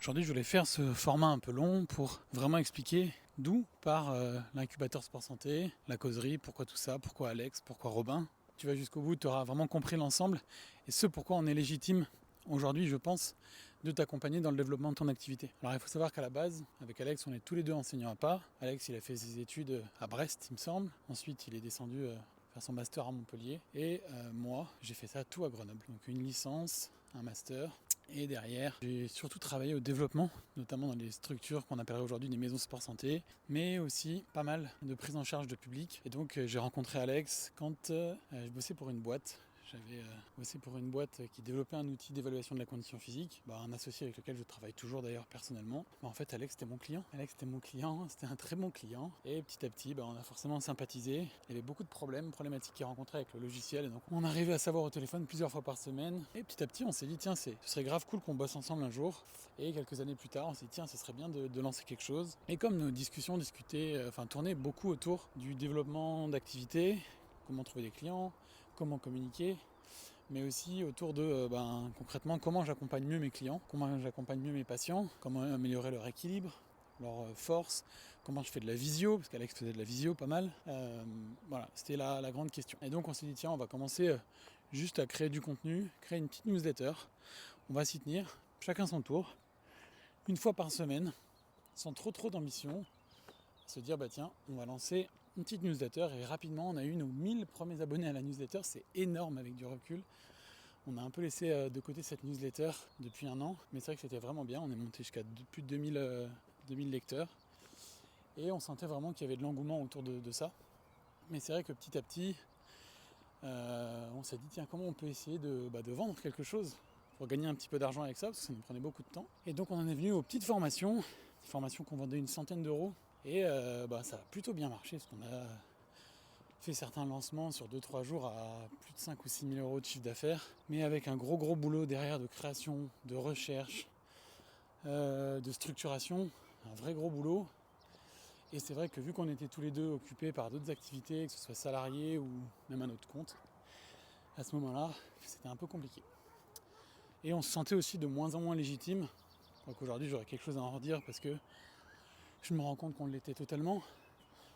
Aujourd'hui, je voulais faire ce format un peu long pour vraiment expliquer d'où part l'incubateur Sport Santé, la causerie, pourquoi tout ça, pourquoi Alex, pourquoi Robin. Tu vas jusqu'au bout, tu auras vraiment compris l'ensemble et ce pourquoi on est légitime aujourd'hui, je pense, de t'accompagner dans le développement de ton activité. Alors il faut savoir qu'à la base, avec Alex, on est tous les deux enseignants à part. Alex, il a fait ses études à Brest, il me semble. Ensuite, il est descendu faire son master à Montpellier. Et moi, j'ai fait ça tout à Grenoble. Donc une licence, un master. Et derrière, j'ai surtout travaillé au développement, notamment dans les structures qu'on appellerait aujourd'hui des maisons sport santé, mais aussi pas mal de prise en charge de public. Et donc j'ai rencontré Alex quand je bossais pour une boîte. J'avais bossé pour une boîte qui développait un outil d'évaluation de la condition physique, un associé avec lequel je travaille toujours d'ailleurs personnellement. En fait, Alex c'était mon client. C'était un très bon client. Et petit à petit, on a forcément sympathisé. Il y avait beaucoup de problématiques qu'il rencontrait avec le logiciel. Et donc on arrivait à savoir au téléphone plusieurs fois par semaine. Et petit à petit, on s'est dit, tiens, ce serait grave cool qu'on bosse ensemble un jour. Et quelques années plus tard, on s'est dit, tiens, ce serait bien de lancer quelque chose. Et comme nos discussions tournaient beaucoup autour du développement d'activités, comment trouver des clients, comment communiquer, mais aussi autour de concrètement comment j'accompagne mieux mes clients, comment j'accompagne mieux mes patients, comment améliorer leur équilibre, leur force, comment je fais de la visio, parce qu'Alex faisait de la visio pas mal. Voilà, c'était la grande question. Et donc on s'est dit tiens, on va commencer juste à créer du contenu, créer une petite newsletter, on va s'y tenir, chacun son tour, une fois par semaine, sans trop d'ambition, se dire tiens, on va lancer une petite newsletter et rapidement on a eu nos 1000 premiers abonnés à la newsletter, c'est énorme avec du recul. On a un peu laissé de côté cette newsletter depuis un an, mais c'est vrai que c'était vraiment bien, on est monté jusqu'à plus de 2000 lecteurs et on sentait vraiment qu'il y avait de l'engouement autour de ça. Mais c'est vrai que petit à petit, on s'est dit tiens, comment on peut essayer de vendre quelque chose pour gagner un petit peu d'argent avec ça, parce que ça nous prenait beaucoup de temps. Et donc on en est venu aux petites formations, des formations qu'on vendait une centaine d'euros. Et ça a plutôt bien marché, parce qu'on a fait certains lancements sur 2-3 jours à plus de 5 ou 6 000 euros de chiffre d'affaires, mais avec un gros boulot derrière de création, de recherche, de structuration, un vrai gros boulot. Et c'est vrai que vu qu'on était tous les deux occupés par d'autres activités, que ce soit salariés ou même à notre compte, à ce moment-là, c'était un peu compliqué. Et on se sentait aussi de moins en moins légitime. Donc aujourd'hui, j'aurais quelque chose à en redire parce que je me rends compte qu'on l'était totalement.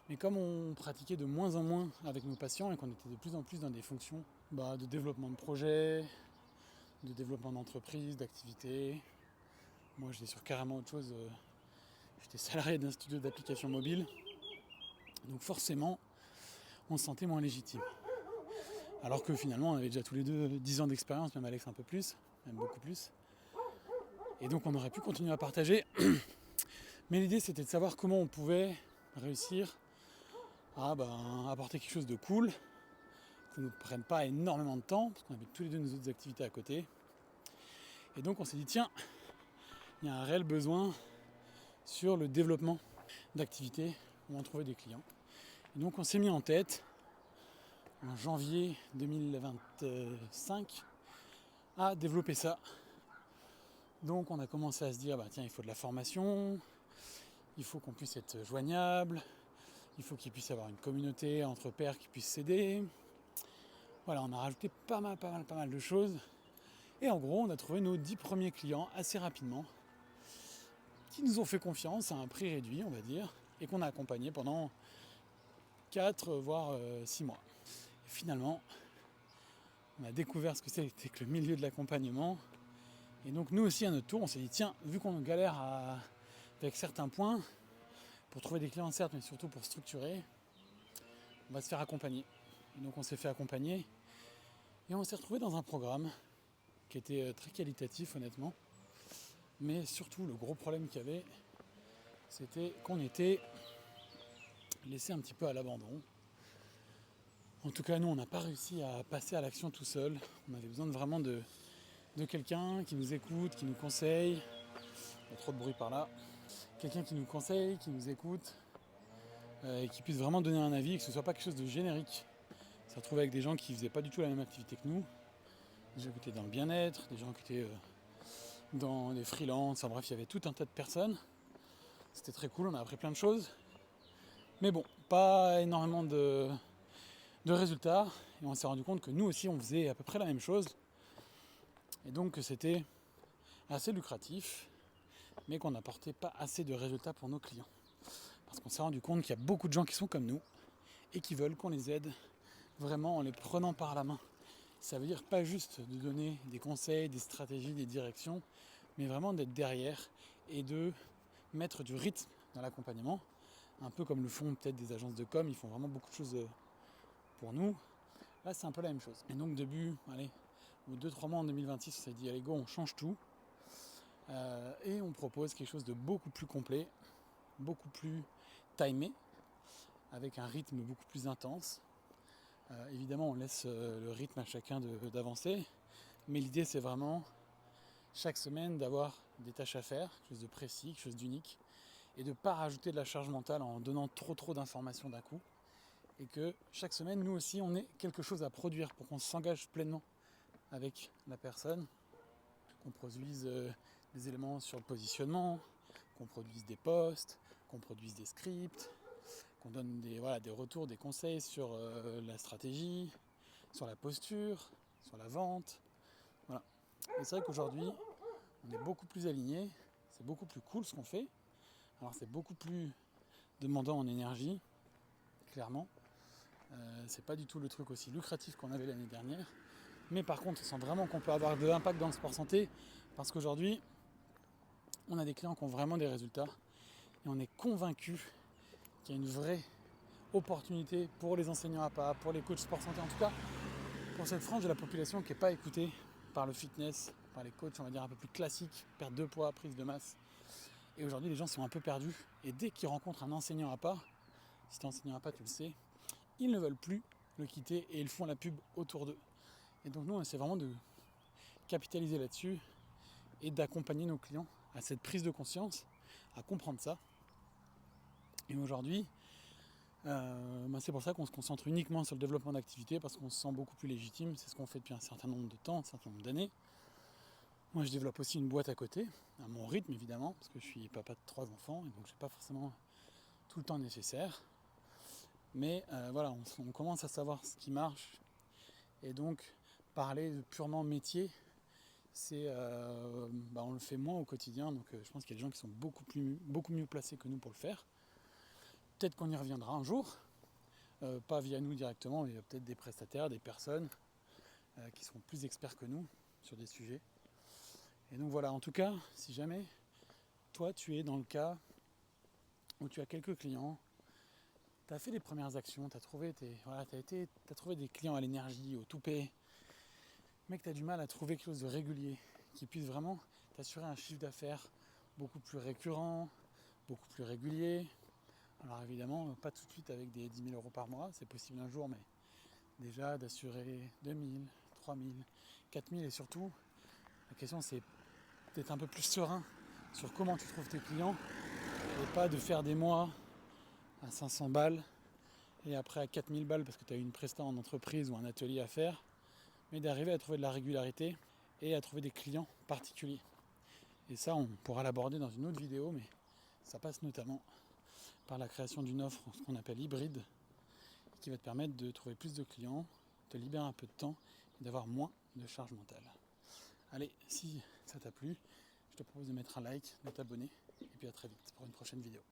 Mais comme on pratiquait de moins en moins avec nos patients et qu'on était de plus en plus dans des fonctions de développement de projet, de développement d'entreprise, d'activité, moi j'étais sur carrément autre chose. J'étais salarié d'un studio d'application mobile. Donc forcément, on se sentait moins légitime. Alors que finalement, on avait déjà tous les deux 10 ans d'expérience, même Alex un peu plus, même beaucoup plus. Et donc on aurait pu continuer à partager. Mais l'idée c'était de savoir comment on pouvait réussir à apporter quelque chose de cool, qui ne nous prenne pas énormément de temps, parce qu'on avait tous les deux nos autres activités à côté. Et donc on s'est dit tiens, il y a un réel besoin sur le développement d'activités où on trouvait des clients. Et donc on s'est mis en tête, en janvier 2025, à développer ça. Donc on a commencé à se dire tiens, il faut de la formation, il faut qu'on puisse être joignable, il faut qu'il puisse y avoir une communauté entre pairs qui puisse s'aider. Voilà, on a rajouté pas mal de choses. Et en gros, on a trouvé nos 10 premiers clients assez rapidement, qui nous ont fait confiance à un prix réduit, on va dire, et qu'on a accompagné pendant 4 voire 6 mois. Et finalement, on a découvert ce que c'était que le milieu de l'accompagnement. Et donc nous aussi, à notre tour, on s'est dit, tiens, vu qu'on galère avec certains points, pour trouver des clients certes, mais surtout pour structurer, on va se faire accompagner. Et donc on s'est fait accompagner, et on s'est retrouvé dans un programme qui était très qualitatif, honnêtement. Mais surtout, le gros problème qu'il y avait, c'était qu'on était laissé un petit peu à l'abandon. En tout cas, nous, on n'a pas réussi à passer à l'action tout seul. On avait besoin vraiment de quelqu'un qui nous écoute, qui nous conseille. Il y a trop de bruit par là. Quelqu'un qui nous conseille, qui nous écoute, et qui puisse vraiment donner un avis, et que ce ne soit pas quelque chose de générique. On s'est retrouvé avec des gens qui ne faisaient pas du tout la même activité que nous. Des gens qui étaient dans le bien-être, des gens qui étaient dans les freelances. Enfin bref, il y avait tout un tas de personnes. C'était très cool, on a appris plein de choses. Mais bon, pas énormément de résultats. Et on s'est rendu compte que nous aussi, on faisait à peu près la même chose. Et donc, c'était assez lucratif. mais qu'on n'apportait pas assez de résultats pour nos clients. Parce qu'on s'est rendu compte qu'il y a beaucoup de gens qui sont comme nous et qui veulent qu'on les aide vraiment en les prenant par la main. Ça veut dire pas juste de donner des conseils, des stratégies, des directions, mais vraiment d'être derrière et de mettre du rythme dans l'accompagnement, un peu comme le font peut-être des agences de com, ils font vraiment beaucoup de choses pour nous. Là, c'est un peu la même chose. Et donc, au 2-3 mois en 2026, on s'est dit, allez go, on change tout. Et on propose quelque chose de beaucoup plus complet, beaucoup plus timé, avec un rythme beaucoup plus intense. Évidemment, on laisse le rythme à chacun d'avancer, mais l'idée, c'est vraiment chaque semaine d'avoir des tâches à faire, quelque chose de précis, quelque chose d'unique, et de ne pas rajouter de la charge mentale en donnant trop d'informations d'un coup. Et que chaque semaine, nous aussi, on ait quelque chose à produire pour qu'on s'engage pleinement avec la personne, qu'on produise des éléments sur le positionnement, qu'on produise des posts, qu'on produise des scripts, qu'on donne des retours, des conseils sur la stratégie, sur la posture, sur la vente. Voilà. Et c'est vrai qu'aujourd'hui, on est beaucoup plus aligné, c'est beaucoup plus cool ce qu'on fait. Alors c'est beaucoup plus demandant en énergie, clairement. C'est pas du tout le truc aussi lucratif qu'on avait l'année dernière. Mais par contre, on sent vraiment qu'on peut avoir de l'impact dans le sport santé parce qu'aujourd'hui, on a des clients qui ont vraiment des résultats et on est convaincu qu'il y a une vraie opportunité pour les enseignants APA, pour les coachs sport santé, en tout cas pour cette frange de la population qui n'est pas écoutée par le fitness, par les coachs, on va dire un peu plus classiques, perte de poids, prise de masse. Et aujourd'hui, les gens sont un peu perdus. Et dès qu'ils rencontrent un enseignant APA, si tu es enseignant APA, tu le sais, ils ne veulent plus le quitter et ils font la pub autour d'eux. Et donc nous, on essaie vraiment de capitaliser là-dessus et d'accompagner nos clients à cette prise de conscience, à comprendre ça. Et aujourd'hui, c'est pour ça qu'on se concentre uniquement sur le développement d'activités parce qu'on se sent beaucoup plus légitime. C'est ce qu'on fait depuis un certain nombre de temps, un certain nombre d'années. Moi, je développe aussi une boîte à côté, à mon rythme évidemment, parce que je suis papa de 3 enfants et donc j'ai pas forcément tout le temps nécessaire. Mais on commence à savoir ce qui marche. Et donc, parler de purement métier, on le fait moins au quotidien. Donc, je pense qu'il y a des gens qui sont beaucoup mieux placés que nous pour le faire. Peut-être qu'on y reviendra un jour, pas via nous directement, mais il y a peut-être des prestataires, des personnes qui seront plus experts que nous sur des sujets. Et donc voilà, en tout cas, si jamais toi tu es dans le cas où tu as quelques clients, tu as fait les premières actions, tu as trouvé des clients à l'énergie, au toupet, mais que tu as du mal à trouver quelque chose de régulier, qui puisse vraiment t'assurer un chiffre d'affaires beaucoup plus récurrent, beaucoup plus régulier. Alors évidemment, pas tout de suite avec des 10 000 euros par mois, c'est possible un jour, mais déjà d'assurer 2 000, 3 000, 4 000 et surtout, la question c'est d'être un peu plus serein sur comment tu trouves tes clients et pas de faire des mois à 500 balles et après à 4 000 balles parce que tu as une presta en entreprise ou un atelier à faire, mais d'arriver à trouver de la régularité et à trouver des clients particuliers. Et ça, on pourra l'aborder dans une autre vidéo, mais ça passe notamment par la création d'une offre, ce qu'on appelle hybride, qui va te permettre de trouver plus de clients, te libérer un peu de temps et d'avoir moins de charge mentale. Allez, si ça t'a plu, je te propose de mettre un like, de t'abonner, et puis à très vite pour une prochaine vidéo.